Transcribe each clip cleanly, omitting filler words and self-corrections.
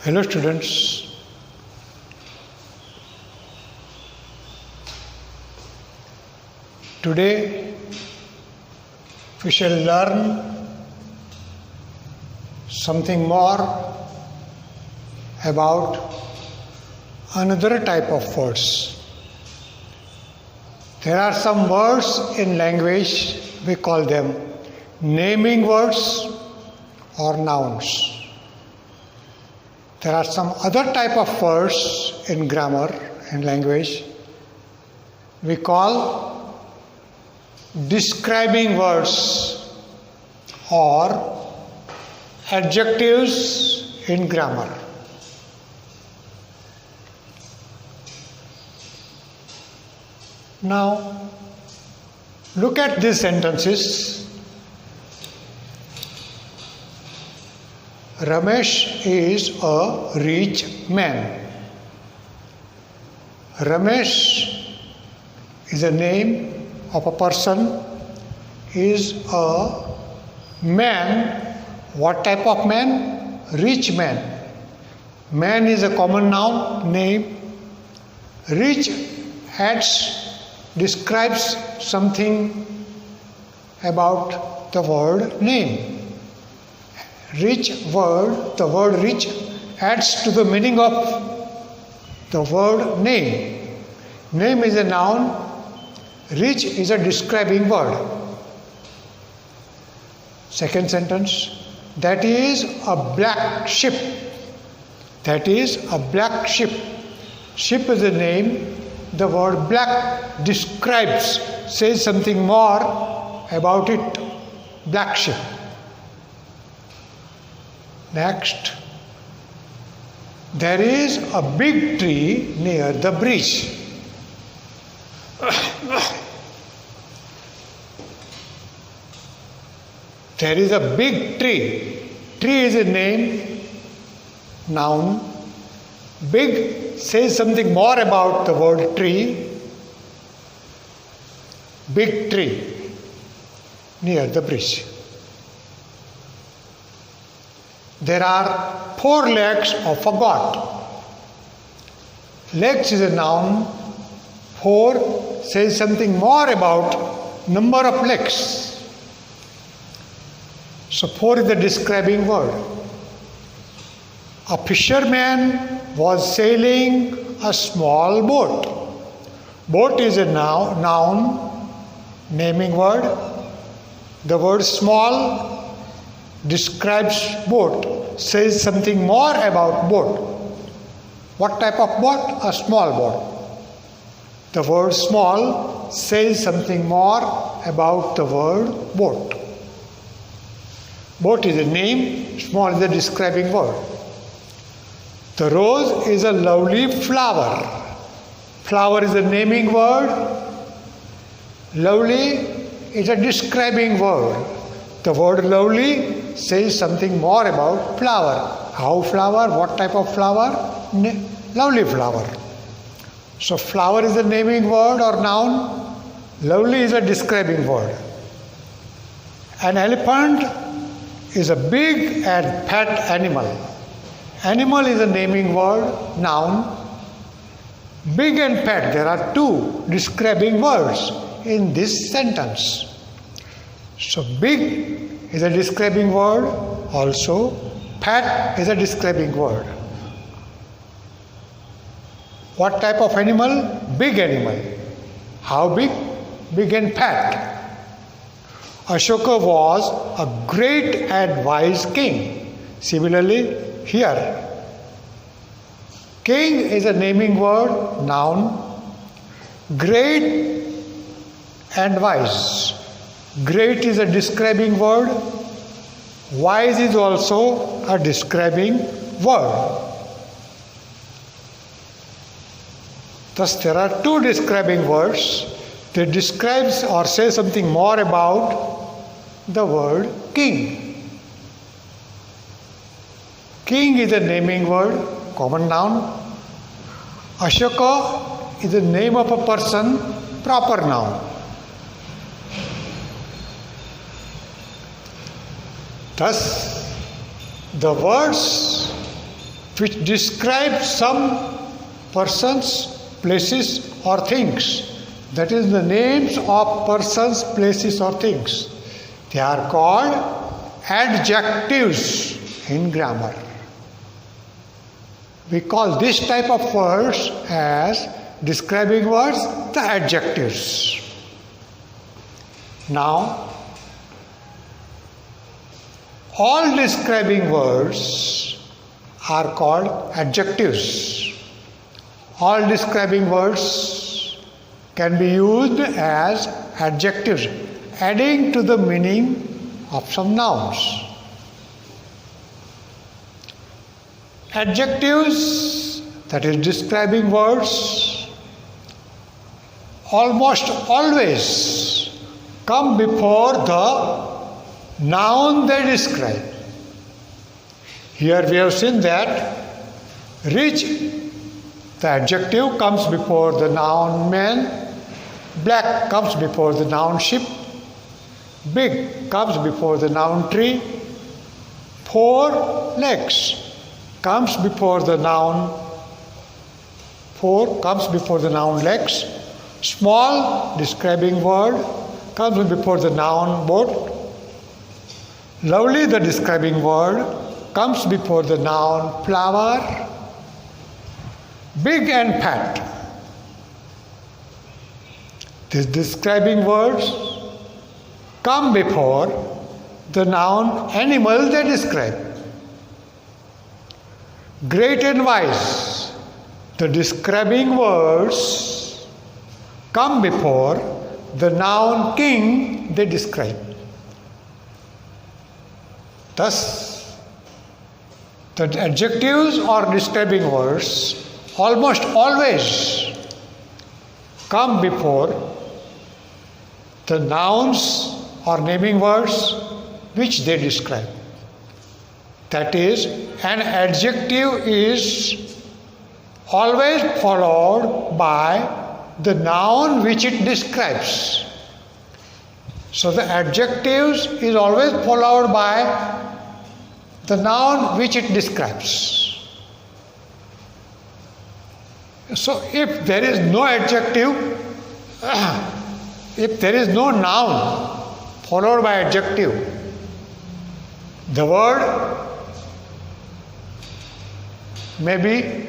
Hello students. Today we shall learn something more about another type of words. There are some words in language, we call them naming words or nouns. There are some other type of words in grammar and language we call describing words or adjectives in grammar. Now, look at these sentences. Ramesh is a rich man. Ramesh is a name of a person, is a man. What type of man? Rich man. Man is a common noun, name. Rich describes something about the word name. Rich word, the word rich adds to the meaning of the word name. Name is a noun, rich is a describing word. Second sentence, that is a black ship. That is a black ship. Ship is a name. The word black describes, says something more about it. Black ship. Next, there is a big tree near the bridge. There is a big tree. Tree is a name, noun. Big says something more about the word tree. Big tree near the bridge. There are 4 legs of a goat. Legs is a noun. 4 says something more about number of legs. So 4 is the describing word. A fisherman was sailing a small boat. Boat is a noun, naming word. The word small describes boat, says something more about boat. What type of boat? A small boat. The word small says something more about the word boat. Boat is a name, small is a describing word. The rose is a lovely flower. Flower is a naming word. Lovely is a describing word. The word lovely says something more about flower. How flower? What type of flower? Lovely flower. So flower is a naming word or noun. Lovely is a describing word. An elephant is a big and fat animal. Animal is a naming word, noun. Big and fat, there are 2 describing words in this sentence. So big is a describing word, also fat is a describing word. What type of animal? Big animal. How big? Big and fat. Ashoka was a great and wise king. Similarly, here, king is a naming word, noun. Great and wise. Great is a describing word. Wise is also a describing word. Thus, there are 2 describing words. They describes or say something more about the word king. King is a naming word, common noun. Ashoka is the name of a person, proper noun. Thus, the words which describe some persons, places or things. That is the names of persons, places or things. They are called adjectives in grammar. We call this type of words as describing words the adjectives. Now, all describing words are called adjectives. All describing words can be used as adjectives, adding to the meaning of some nouns. Adjectives, that is describing words, almost always come before the noun they describe. Here we have seen that rich, the adjective, comes before the noun man, black comes before the noun sheep, big comes before the noun tree, 4 legs comes before the noun, 4 comes before the noun legs, small describing word comes before the noun boat, lovely, the describing word, comes before the noun flower, big and fat. These describing words come before the noun animal they describe. Great and wise, the describing words come before the noun king they describe. Thus, the adjectives or describing words almost always come before the nouns or naming words which they describe. That is, an adjective is always followed by the noun which it describes. So the adjectives is always followed by the noun which it describes. So if there is no adjective, if there is no noun followed by adjective, the word may be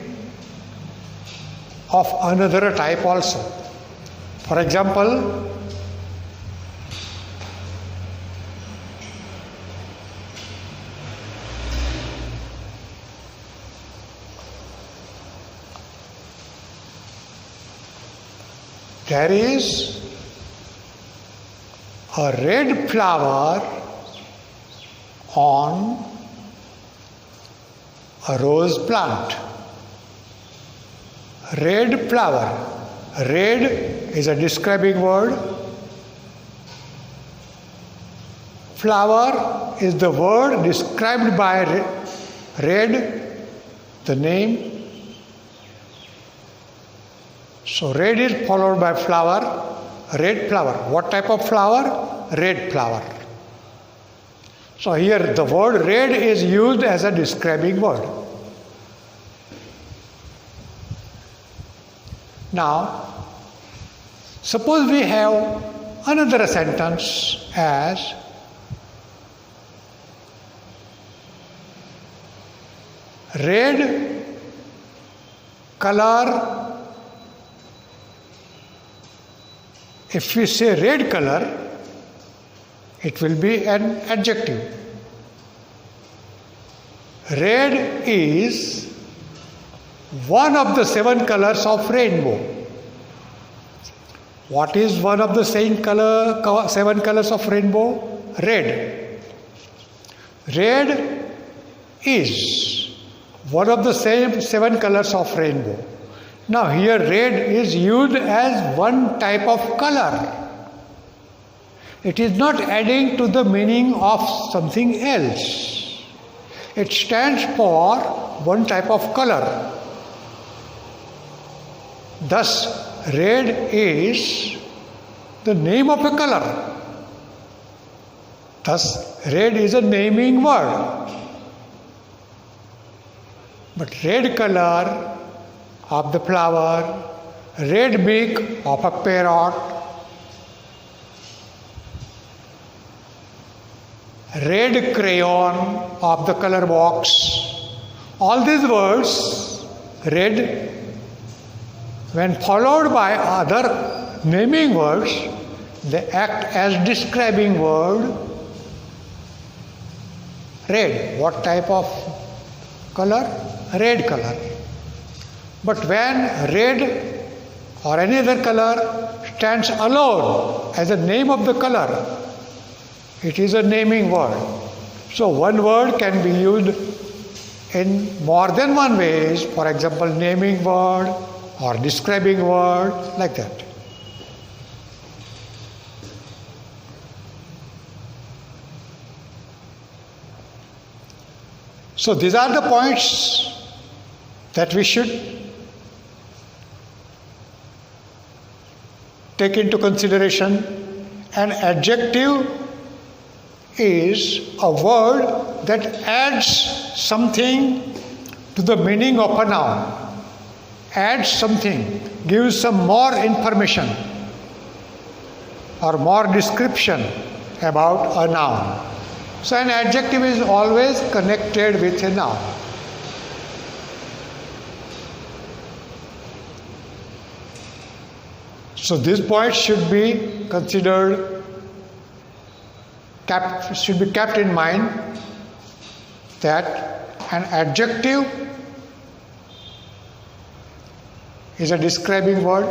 of another type also. For example, there is a red flower on a rose plant. Red flower. Red is a describing word. Flower is the word described by red, the name. So red is followed by flower. Red flower. What type of flower? Red flower. So here the word red is used as a describing word. Now, suppose we have another sentence as red color. If we say red color, it will be an adjective. Red is one of the 7 colors of rainbow. What is one of the 7 colors of rainbow? Red. Red is one of the 7 colors of rainbow. Now here red is used as one type of color. It is not adding to the meaning of something else. It stands for one type of color. Thus, red is the name of a color. Thus, red is a naming word. But red color of the flower, red beak of a parrot, red crayon of the color box, all these words, red, when followed by other naming words, they act as describing word. Red, what type of color? Red color. But when red or any other color stands alone as a name of the color, it is a naming word. So one word can be used in more than one ways, for example, naming word or describing word, like that. So these are the points that we should take into consideration. An adjective is a word that adds something to the meaning of a noun. Adds something, gives some more information or more description about a noun. So an adjective is always connected with a noun. So this point should be considered, should be kept in mind, that an adjective is a describing word.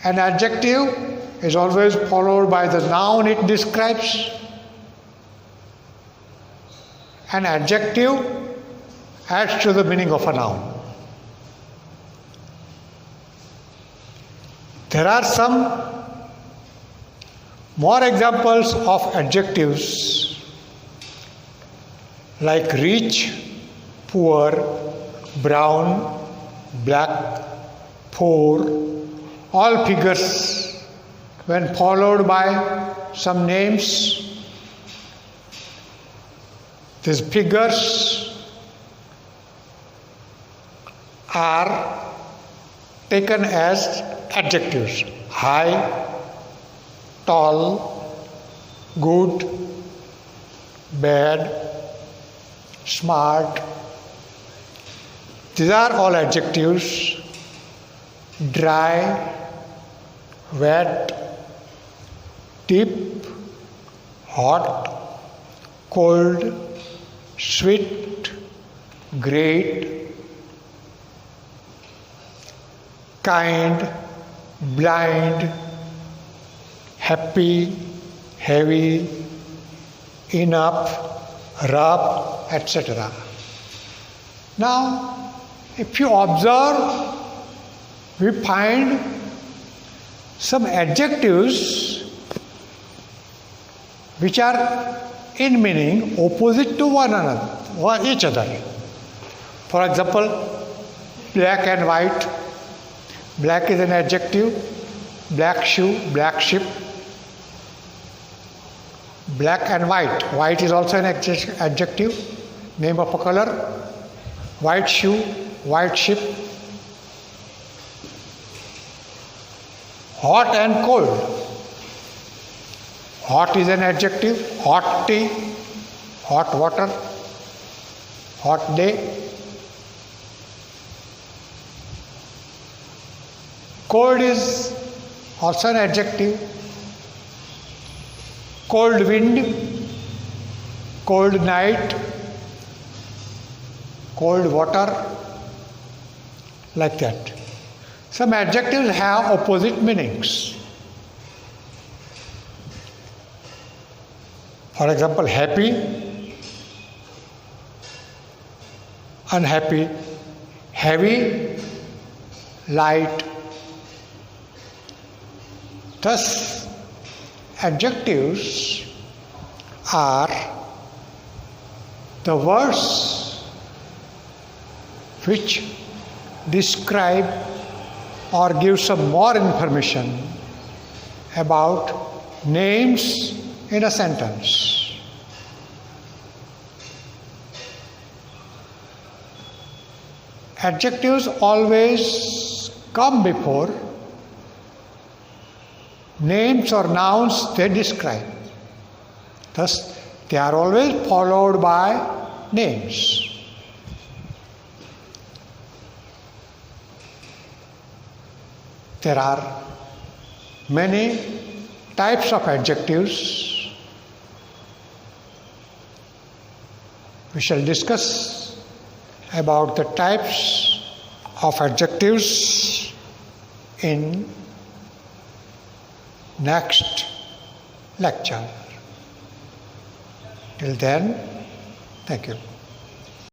An adjective is always followed by the noun it describes. An adjective adds to the meaning of a noun. There are some more examples of adjectives like rich, poor, brown, black, poor, all figures when followed by some names. These figures are taken as adjectives: high, tall, good, bad, smart. These are all adjectives. Dry, wet, deep, hot, cold, sweet, great, kind, blind, happy, heavy, enough, rough, etc. Now, if you observe, we find some adjectives which are in meaning opposite to one another or each other. For example, black and white. Black is an adjective. Black shoe, black ship. Black and white. White is also an adjective, name of a color. White shoe, white ship. Hot and cold. Hot is an adjective. Hot tea, hot water, hot day. Cold is also an adjective. Cold wind, cold night, cold water, like that. Some adjectives have opposite meanings. For example, happy, unhappy, heavy, light. Thus, adjectives are the words which describe or give some more information about names in a sentence. adjectives always come before names or nouns they describe. Thus, they are always followed by names. There are many types of adjectives. We shall discuss about the types of adjectives in next lecture. Till then, thank you.